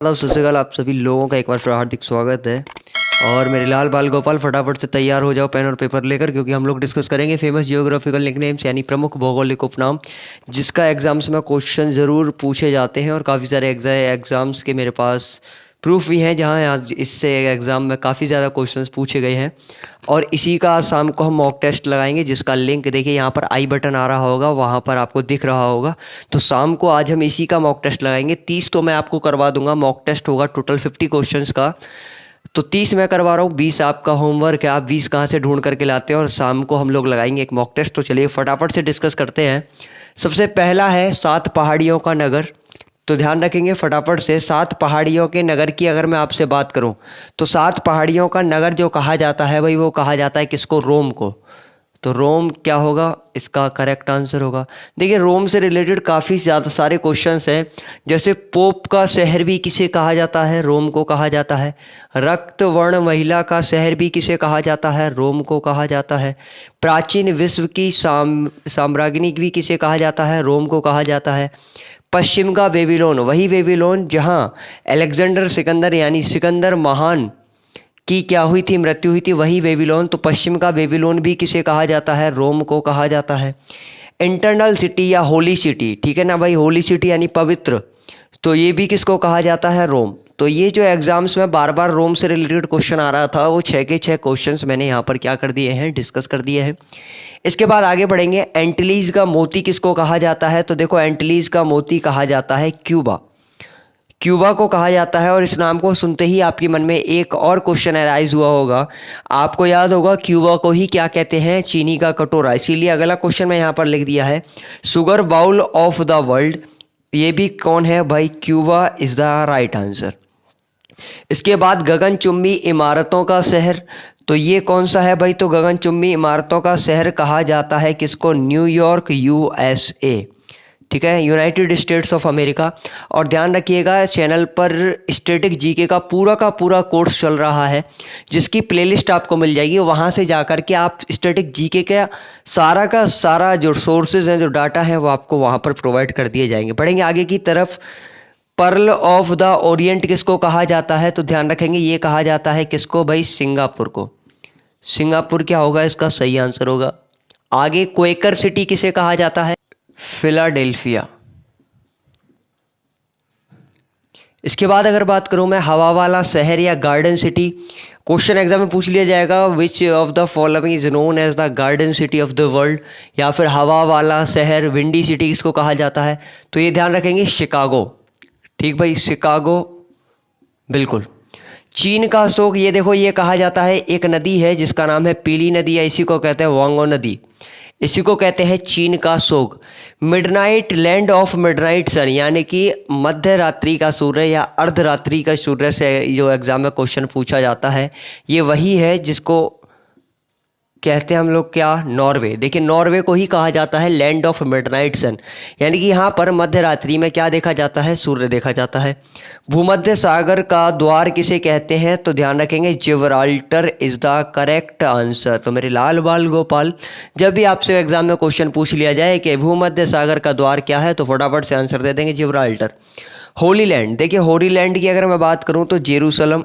मतलब सत श्री अकाल, आप सभी लोगों का एक बार फिर हार्दिक स्वागत है। और मेरे लाल बाल गोपाल फटाफट से तैयार हो जाओ पेन और पेपर लेकर, क्योंकि हम लोग डिस्कस करेंगे फेमस जियोग्राफिकल निकनेम्स यानी प्रमुख भौगोलिक उपनाम, जिसका एग्जाम्स में क्वेश्चन ज़रूर पूछे जाते हैं और काफ़ी सारे एग्जाम्स के मेरे पास प्रूफ भी हैं जहाँ आज इससे एग्ज़ाम में काफ़ी ज़्यादा क्वेश्चंस पूछे गए हैं। और इसी का आज शाम को हम मॉक टेस्ट लगाएंगे, जिसका लिंक देखिए यहाँ पर आई बटन आ रहा होगा, वहाँ पर आपको दिख रहा होगा। तो शाम को आज हम इसी का मॉक टेस्ट लगाएंगे। 30 तो मैं आपको करवा दूंगा, मॉक टेस्ट होगा टोटल 50 क्वेश्चंस का। तो 30 मैं करवा रहा हूँ, 20 आपका होमवर्क है, आप 20 कहाँ से ढूंढ करके लाते हैं और शाम को हम लोग लगाएंगे एक मॉक टेस्ट। तो चलिए फटाफट से डिस्कस करते हैं। सबसे पहला है 7 पहाड़ियों का नगर। तो ध्यान रखेंगे फटाफट से, 7 पहाड़ियों के नगर की अगर मैं आपसे बात करूं तो 7 पहाड़ियों का नगर जो कहा जाता है भाई, वो कहा जाता है किसको? रोम को। तो रोम क्या होगा? इसका करेक्ट आंसर होगा। देखिए रोम से रिलेटेड काफ़ी ज़्यादा सारे क्वेश्चंस हैं, जैसे पोप का शहर भी किसे कहा जाता है? रोम को कहा जाता है। रक्त वर्ण महिला का शहर भी किसे कहा जाता है? रोम को कहा जाता है। प्राचीन विश्व की साम्राज्ञी भी किसे कहा जाता है? रोम को कहा जाता है। पश्चिम का बेबीलोन, वही बेबीलोन जहाँ अलेक्जेंडर सिकंदर यानी सिकंदर महान की क्या हुई थी? मृत्यु हुई थी, वही बेबीलोन। तो पश्चिम का बेबीलोन भी किसे कहा जाता है? रोम को कहा जाता है। इंटरनल सिटी या होली सिटी, ठीक है ना भाई, होली सिटी यानी पवित्र, तो ये भी किसको कहा जाता है? रोम। तो ये जो एग्जाम्स में बार बार रोम से रिलेटेड क्वेश्चन आ रहा था, वो 6 के 6 क्वेश्चंस मैंने यहाँ पर क्या कर दिए हैं? डिस्कस कर दिए हैं। इसके बाद आगे बढ़ेंगे। एंटिलीज का मोती किसको कहा जाता है? तो देखो एंटिलीज का मोती कहा जाता है क्यूबा। क्यूबा को कहा जाता है। और इस नाम को सुनते ही आपके मन में एक और क्वेश्चन अराइज हुआ होगा, आपको याद होगा क्यूबा को ही क्या कहते हैं? चीनी का कटोरा। इसीलिए अगला क्वेश्चन मैं यहाँ पर लिख दिया है, sugar bowl of the world. ये भी कौन है भाई? Cuba is the right answer. इसके बाद गगनचुंबी इमारतों का शहर, तो ये कौन सा है भाई? तो गगनचुंबी इमारतों का शहर कहा जाता है किसको? न्यूयॉर्क, यूएसए, ठीक है, यूनाइटेड स्टेट्स ऑफ अमेरिका। और ध्यान रखिएगा चैनल पर स्टैटिक जीके का पूरा कोर्स चल रहा है, जिसकी प्लेलिस्ट आपको मिल जाएगी। वहाँ से जाकर के आप स्टैटिक जीके का सारा जो सोर्सेज हैं, जो डाटा है, वो आपको वहाँ पर प्रोवाइड कर दिए जाएंगे। बढ़ेंगे आगे की तरफ। पर्ल ऑफ द ओरिएंट किसको कहा जाता है? तो ध्यान रखेंगे ये कहा जाता है किसको भाई? सिंगापुर को। सिंगापुर क्या होगा? इसका सही आंसर होगा। आगे क्वेकर सिटी किसे कहा जाता है? फिलाडेल्फिया। इसके बाद अगर बात करूं मैं हवा वाला शहर या गार्डन सिटी, क्वेश्चन एग्जाम में पूछ लिया जाएगा, which of the following is known as the garden city of the world, या फिर हवा वाला शहर विंडी सिटी किसको कहा जाता है? तो ये ध्यान रखेंगे, शिकागो। ठीक भाई, शिकागो, बिल्कुल। चीन का अशोक, ये देखो ये कहा जाता है, एक नदी है जिसका नाम है पीली नदी, या इसी को कहते हैं वांगो नदी, इसी को कहते हैं चीन का शोक। मिडनाइट, लैंड ऑफ मिडनाइट सन, यानी कि मध्य रात्रि का सूर्य या अर्धरात्रि का सूर्य से जो एग्जाम में क्वेश्चन पूछा जाता है, ये वही है जिसको कहते हैं हम लोग क्या? नॉर्वे। देखिए नॉर्वे को ही कहा जाता है लैंड ऑफ मिडनाइट सन, यानी कि यहाँ पर मध्य रात्रि में क्या देखा जाता है? सूर्य देखा जाता है। भूमध्य सागर का द्वार किसे कहते हैं? तो ध्यान रखेंगे Gibraltar is the correct answer. तो मेरे लाल बाल गोपाल, जब भी आपसे एग्जाम में क्वेश्चन पूछ लिया जाए कि भूमध्य सागर का द्वार क्या है, तो फटाफट से आंसर दे देंगे जिब्राल्टर। होली लैंड, देखिए होली लैंड की अगर मैं बात करूँ तो जेरूसलम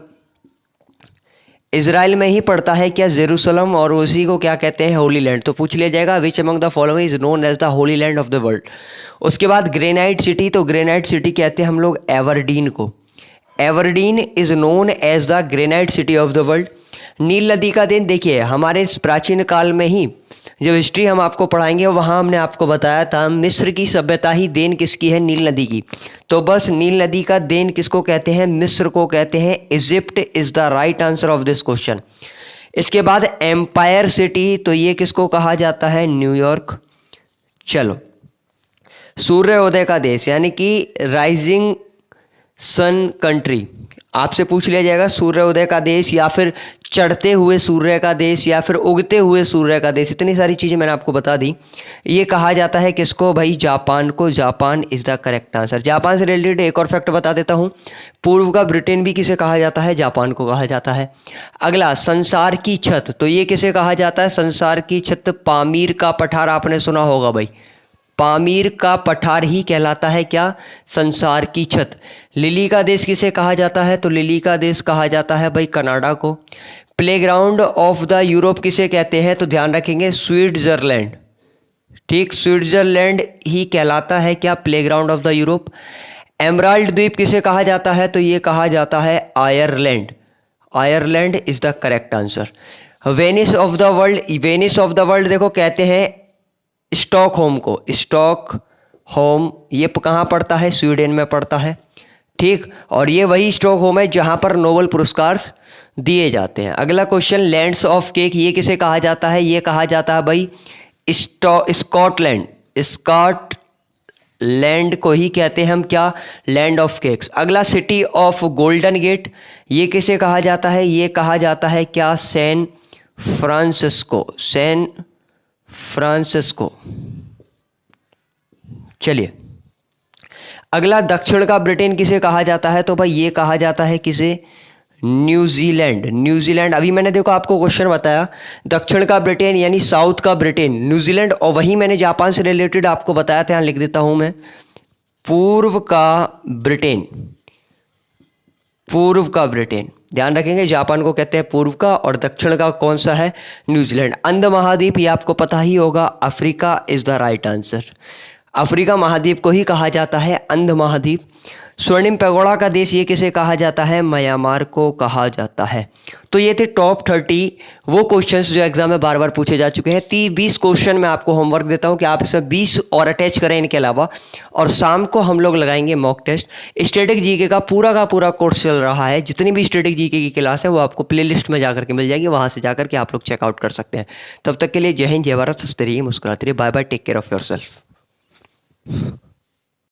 इजराइल में ही पड़ता है क्या? जेरूसलम, और उसी को क्या कहते हैं? Holy land. तो पूछ लिया जाएगा which among the following is known as the holy land of the world. उसके बाद ग्रेनाइट सिटी, तो ग्रेनाइट सिटी कहते हैं हम लोग एवरडीन को। Aberdeen is known as the granite city of the world. नील नदी का देन, देखिए हमारे प्राचीन काल में ही जब हिस्ट्री हम आपको पढ़ाएंगे, वहाँ हमने आपको बताया था मिस्र की सभ्यता ही देन किसकी है? नील नदी की। तो बस नील नदी का देन किसको कहते हैं? मिस्र को कहते हैं। Egypt is the right answer of this question. इसके बाद एम्पायर सिटी, तो ये किसको कहा जाता है? न्यूयॉर्क। चलो, सूर्योदय का देश यानी कि राइजिंग सन कंट्री, आपसे पूछ लिया जाएगा सूर्योदय का देश, या फिर चढ़ते हुए सूर्य का देश, या फिर उगते हुए सूर्य का देश। इतनी सारी चीज़ें मैंने आपको बता दी। ये कहा जाता है किसको भाई? जापान को। Japan is the correct answer. Japan से रिलेटेड एक और फैक्ट बता देता हूँ, पूर्व का ब्रिटेन भी किसे कहा जाता है? जापान को कहा जाता है। अगला, संसार की छत, तो ये किसे कहा जाता है? संसार की छत, पामीर का पठार आपने सुना होगा भाई, पामीर का पठार ही कहलाता है क्या? संसार की छत। लिली का देश किसे कहा जाता है? तो लिली का देश कहा जाता है भाई कनाडा को। प्लेग्राउंड ऑफ द यूरोप किसे कहते हैं? तो ध्यान रखेंगे स्विट्जरलैंड। ठीक, स्विट्जरलैंड ही कहलाता है क्या? Playground of the Europe. Emerald द्वीप किसे कहा जाता है? तो ये कहा जाता है Ireland. Ireland is the correct answer. Venice of the world, Venice of the world देखो कहते हैं स्टॉकहोम को। स्टॉकहोम ये कहाँ पड़ता है? स्वीडन में पड़ता है। ठीक, और ये वही स्टॉकहोम है जहाँ पर नोबेल पुरस्कार दिए जाते हैं। अगला क्वेश्चन, लैंड्स ऑफ केक ये किसे कहा जाता है? ये कहा जाता है भाई स्कॉटलैंड। स्कॉटलैंड को ही कहते हैं हम क्या? Land of cakes. अगला, सिटी ऑफ गोल्डन गेट ये किसे कहा जाता है? ये कहा जाता है क्या? San Francisco. San Francisco. चलिए, अगला, दक्षिण का ब्रिटेन किसे कहा जाता है? तो भाई ये कहा जाता है किसे? न्यूजीलैंड। न्यूजीलैंड, अभी मैंने देखो आपको क्वेश्चन बताया, दक्षिण का ब्रिटेन यानी साउथ का ब्रिटेन न्यूजीलैंड, और वही मैंने जापान से रिलेटेड आपको बताया था, यहाँ लिख देता हूं मैं, पूर्व का ब्रिटेन। पूर्व का ब्रिटेन, ध्यान रखेंगे, जापान को कहते हैं पूर्व का, और दक्षिण का कौन सा है? न्यूजीलैंड। अंध महाद्वीप ये आपको पता ही होगा, Africa is the right answer. Africa महाद्वीप को ही कहा जाता है अंध महाद्वीप। स्वर्णिम पैगोडा का देश ये किसे कहा जाता है? म्यांमार को कहा जाता है। तो ये थे टॉप 30 वो क्वेश्चंस जो एग्जाम में बार बार पूछे जा चुके हैं। 20 क्वेश्चन मैं आपको होमवर्क देता हूं कि आप इसमें 20 और अटैच करें इनके अलावा, और शाम को हम लोग लगाएंगे मॉक टेस्ट। स्टैटिक जीके का पूरा कोर्स चल रहा है, जितनी भी स्टैटिक जीके की क्लास है वो आपको प्लेलिस्ट में जाकर के मिल जाएगी, वहां से जाकर के आप लोग चेकआउट कर सकते हैं। तब तक के लिए जय हिंद, जय भारत, हंसते रहिए, मुस्कुराते रहिए, bye bye, take care of your self.